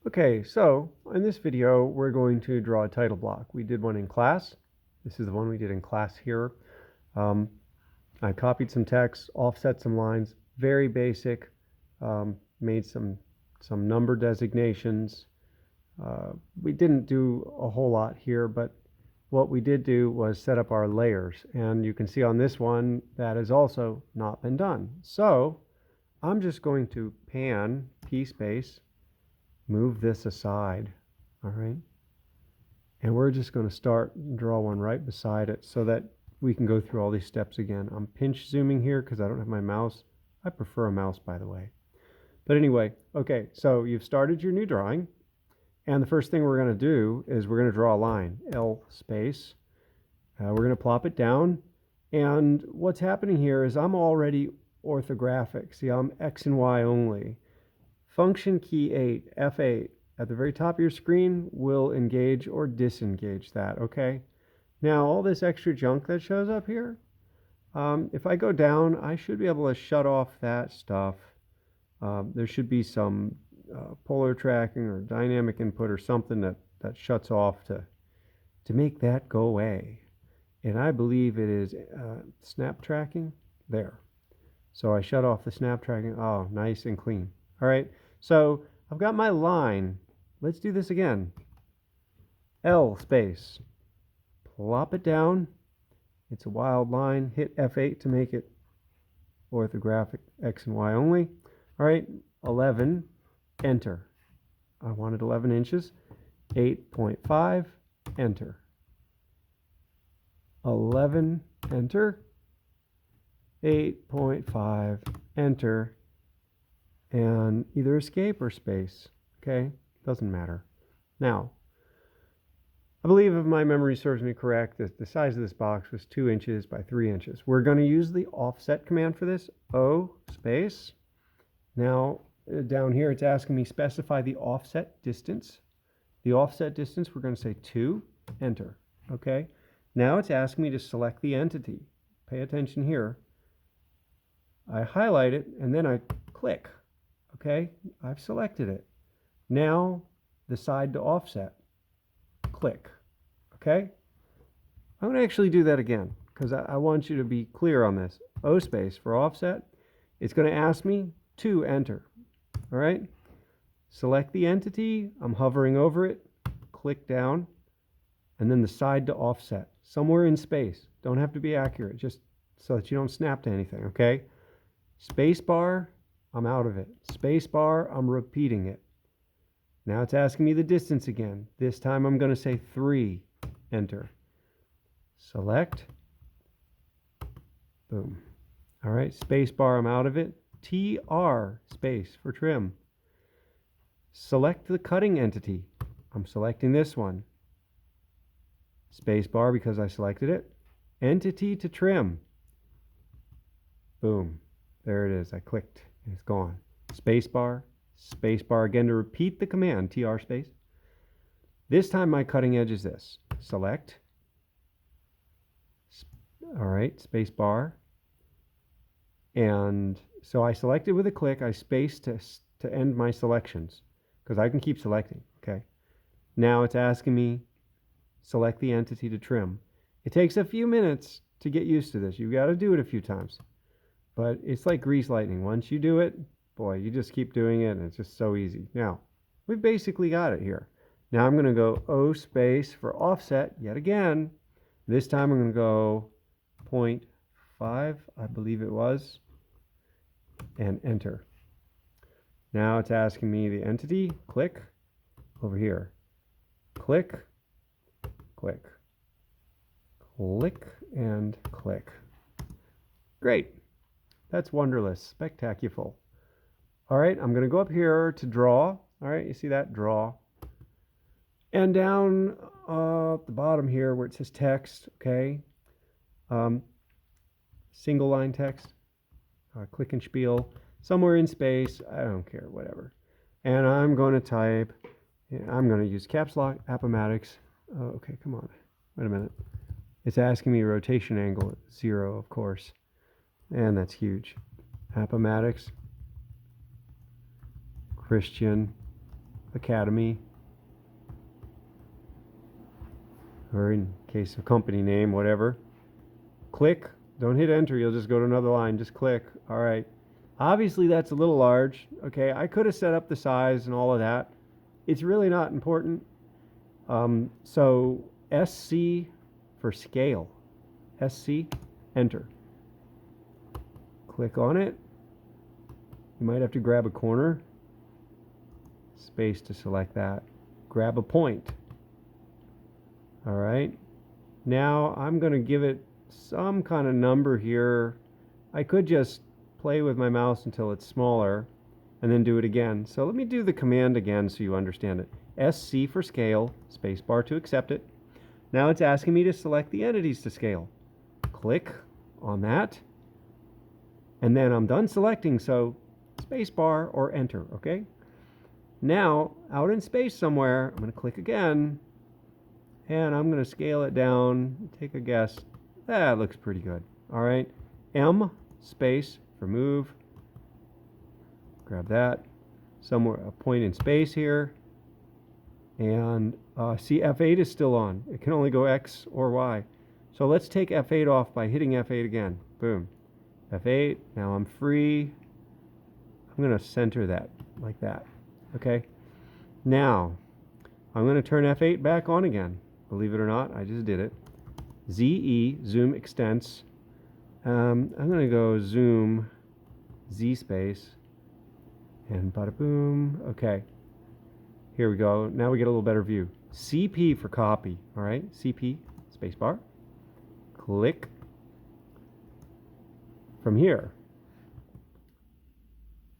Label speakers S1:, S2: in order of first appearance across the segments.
S1: Okay, so in this video, we're going to draw a title block. We did one in class. This is the one we did in class here. I copied some text, offset some lines, very basic, made some number designations. We didn't do a whole lot here, but what we did do was set up our layers. And you can see on this one, that has also not been done. So I'm just going to pan, P space, move this aside, all right? And we're just going to start and draw one right beside it so that we can go through all these steps again. I'm pinch zooming here because I don't have my mouse. I prefer a mouse, by the way. But anyway, okay, so you've started your new drawing. And the first thing we're going to do is we're going to draw a line, L space. We're going to plop it down. And what's happening here is I'm already orthographic. See, I'm X and Y only. Function key 8, F8, at the very top of your screen will engage or disengage that, okay? Now, all this extra junk that shows up here, if I go down, I should be able to shut off that stuff. There should be some polar tracking or dynamic input or something that shuts off to make that go away. And I believe it is snap tracking. There. So I shut off the snap tracking. Oh, nice and clean. All right, so I've got my line. Let's do this again. L space. Plop it down. It's a wild line. Hit F8 to make it orthographic, X and Y only. All right, 11, enter. I wanted 11 inches. 8.5, enter. 11, enter. 8.5, enter. And either escape or space, okay? Doesn't matter. Now, I believe if my memory serves me correct, the size of this box was 2 inches by 3 inches. We're going to use the offset command for this, O space. Now, down here, it's asking me specify the offset distance. The offset distance, we're going to say 2, enter, okay? Now it's asking me to select the entity. Pay attention here. I highlight it, and then I click. Okay, I've selected it. Now, the side to offset. Click. Okay? I'm going to actually do that again because I want you to be clear on this. O space for offset. It's going to ask me to enter. All right? Select the entity. I'm hovering over it. Click down. And then the side to offset. Somewhere in space. Don't have to be accurate, just so that you don't snap to anything. Okay? Space bar. I'm out of it. Space bar, I'm repeating it. Now it's asking me the distance again. This time I'm going to say 3, enter. Select. Boom. All right, space bar, I'm out of it. TR, space for trim. Select the cutting entity. I'm selecting this one. Space bar because I selected it. Entity to trim. Boom. There it is. I clicked. It's gone. Spacebar again to repeat the command, TR space. This time my cutting edge is this. Select. All right, spacebar. And so I selected with a click. I spaced to end my selections because I can keep selecting, okay? Now it's asking me select the entity to trim. It takes a few minutes to get used to this. You've got to do it a few times. But it's like grease lightning. Once you do it, boy, you just keep doing it, and it's just so easy. Now, we've basically got it here. Now I'm going to go O space for offset yet again. This time I'm going to go 0.5, I believe it was, and enter. Now it's asking me the entity. Click over here. Click, click, click, and click. Great. That's wonderless, spectacular. All right, I'm going to go up here to draw. All right, you see that? Draw. And down at the bottom here where it says text, okay, single line text, click and spiel, somewhere in space, I don't care, whatever. And I'm going to type, I'm going to use caps lock, Appomattox. Oh, okay, come on. Wait a minute. It's asking me rotation angle at 0, of course. And that's huge. Appomattox, Christian, Academy, or in case of company name, whatever. Click. Don't hit enter. You'll just go to another line. Just click. All right. Obviously, that's a little large. Okay, I could have set up the size and all of that. It's really not important. So SC for scale. SC, enter. Click on it. You might have to grab a corner. Space to select that. Grab a point. All right. Now I'm going to give it some kind of number here. I could just play with my mouse until it's smaller and then do it again. So let me do the command again so you understand it. SC for scale, spacebar to accept it. Now it's asking me to select the entities to scale. Click on that. And then I'm done selecting, so spacebar or enter, okay? Now, out in space somewhere, I'm going to click again, and I'm going to scale it down. Take a guess. That looks pretty good. All right. M, space for move. Grab that. Somewhere, a point in space here. And see, F8 is still on. It can only go X or Y. So let's take F8 off by hitting F8 again. Boom. F8. Now I'm free. I'm going to center that like that. Okay. Now, I'm going to turn F8 back on again. Believe it or not, I just did it. ZE, zoom extents. I'm going to go zoom Z space. And bada boom. Okay. Here we go. Now we get a little better view. CP for copy. All right. CP, spacebar. Click. From here.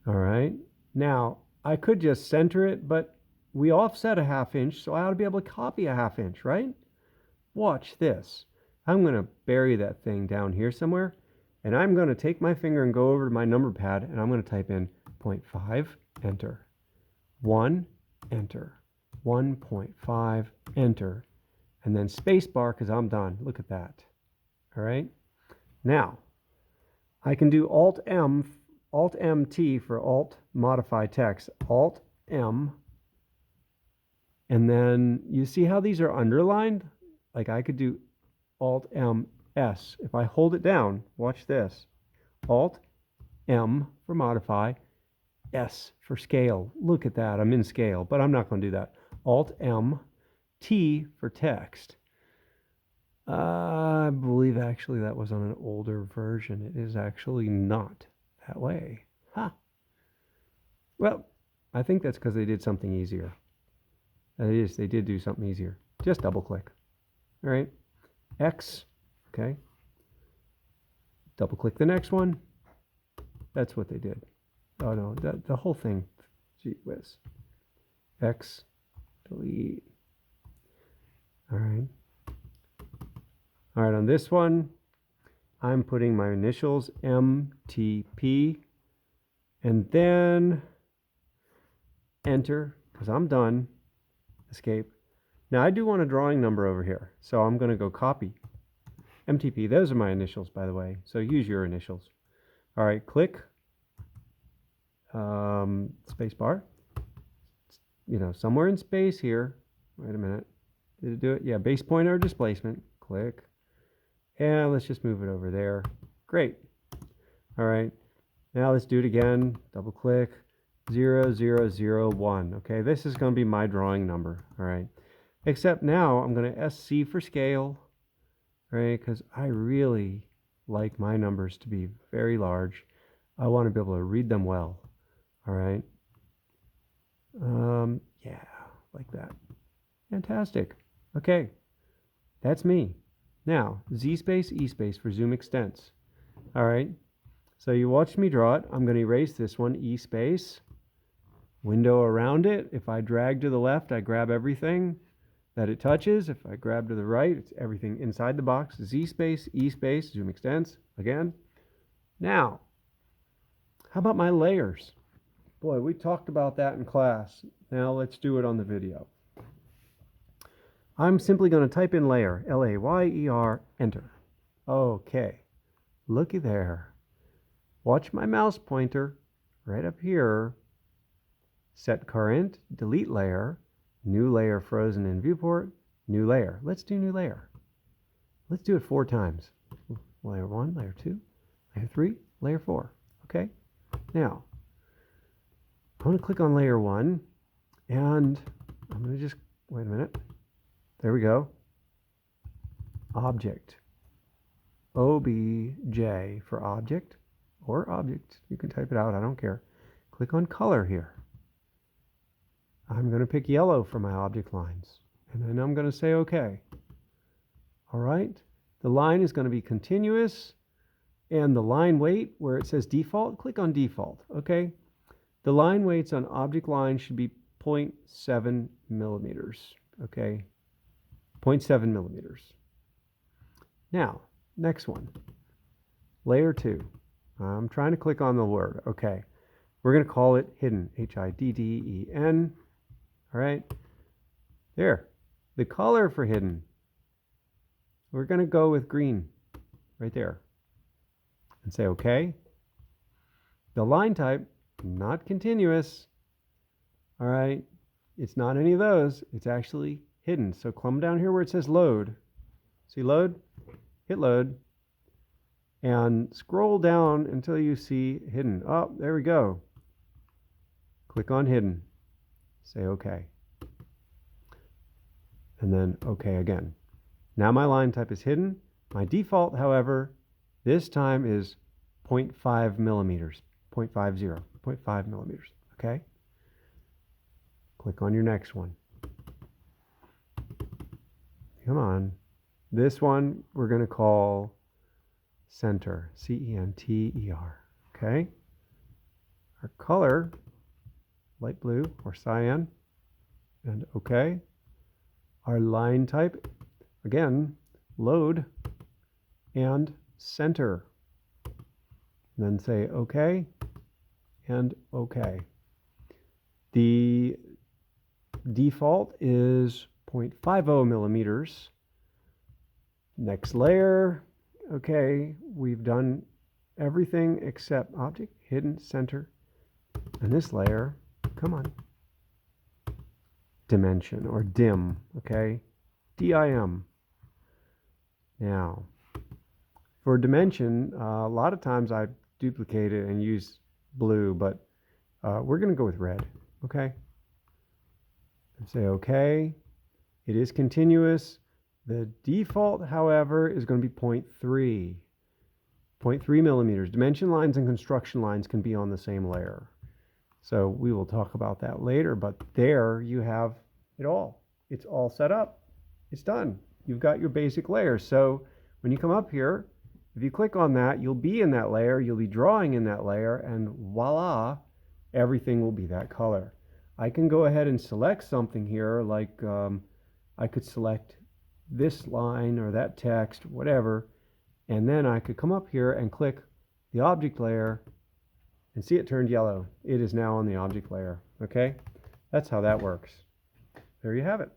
S1: All right. Now, I could just center it, but we offset a 1/2 inch, so I ought to be able to copy a 1/2 inch, right? Watch this. I'm going to bury that thing down here somewhere, and I'm going to take my finger and go over to my number pad, and I'm going to type in 0.5, enter. 1, enter. 1.5, enter. And then spacebar because I'm done. Look at that. All right. Now, I can do Alt-M-T for Alt modify text. Alt-M. And then you see how these are underlined? Like I could do Alt-M-S. If I hold it down, watch this. Alt-M for modify, S for scale. Look at that. I'm in scale, but I'm not going to do that. Alt-M-T for text. I believe actually that was on an older version. It is actually not that way. Huh. Well, I think that's because they did something easier. That is, they did do something easier. Just double click. All right. X. Okay. Double click the next one. That's what they did. Oh no, the whole thing. Gee whiz. X. Delete. All right. All right, on this one, I'm putting my initials, MTP, and then enter, because I'm done, escape. Now, I do want a drawing number over here, so I'm going to go copy. MTP, those are my initials, by the way, so use your initials. All right, click, space bar, somewhere in space here. Wait a minute. Did it do it? Yeah, base pointer or displacement. Click. And let's just move it over there. Great. All right. Now let's do it again. Double click. 0, 0, 0, 1. Okay, this is going to be my drawing number. All right. Except now I'm going to SC for scale. Right? Because I really like my numbers to be very large. I want to be able to read them well. All right. Yeah, like that. Fantastic. Okay. That's me. Now, Z space, E space for zoom extents. All right. So you watched me draw it. I'm going to erase this one, E space. Window around it. If I drag to the left, I grab everything that it touches. If I grab to the right, it's everything inside the box. Z space, E space, zoom extents. Again. Now, how about my layers? Boy, we talked about that in class. Now let's do it on the video. I'm simply going to type in layer, L-A-Y-E-R, enter. Okay, looky there. Watch my mouse pointer right up here. set current, delete layer, new layer frozen in viewport, new layer. Let's do new layer. Let's do it 4 times. Layer 1, layer 2, layer 3, layer 4. Okay? Now, I'm going to click on layer 1, and I'm going to just, wait a minute. There we go. Object. OBJ for object, or object. You can type it out, I don't care. Click on color here. I'm going to pick yellow for my object lines, and then I'm going to say OK. All right, the line is going to be continuous, and the line weight where it says default, click on default. Okay, the line weights on object lines should be 0.7 millimeters. Okay, 0.7 millimeters. Now, next one, layer 2. I'm trying to click on the word. Okay, we're going to call it hidden, Hidden. All right, there, the color for hidden, we're going to go with green right there and say OK. The line type, not continuous. All right, it's not any of those, it's actually hidden. So come down here where it says load. See load? Hit load and scroll down until you see hidden. Oh, there we go. Click on hidden. Say OK. And then OK again. Now my line type is hidden. My default, however, this time is 0.5 millimeters. 0.5 millimeters. Okay? Click on your next one. Come on. This one we're going to call center. Center. Okay? Our color, light blue or cyan, and OK. Our line type, again, load and center. And then say OK and OK. The default is 0.50 millimeters. Next layer. Okay, we've done everything except object, hidden, center. And this layer, come on, dimension or dim, okay? DIM. Now, for dimension, a lot of times I duplicate it and use blue, but we're going to go with red, okay? And say OK. It is continuous. The default, however, is going to be 0.3 millimeters. Dimension lines and construction lines can be on the same layer. So we will talk about that later, but there you have it all. It's all set up. It's done. You've got your basic layer. So when you come up here, if you click on that, you'll be in that layer, you'll be drawing in that layer, and voila, everything will be that color. I can go ahead and select something here, like I could select this line or that text, whatever, and then I could come up here and click the object layer and see it turned yellow. It is now on the object layer. Okay, that's how that works. There you have it.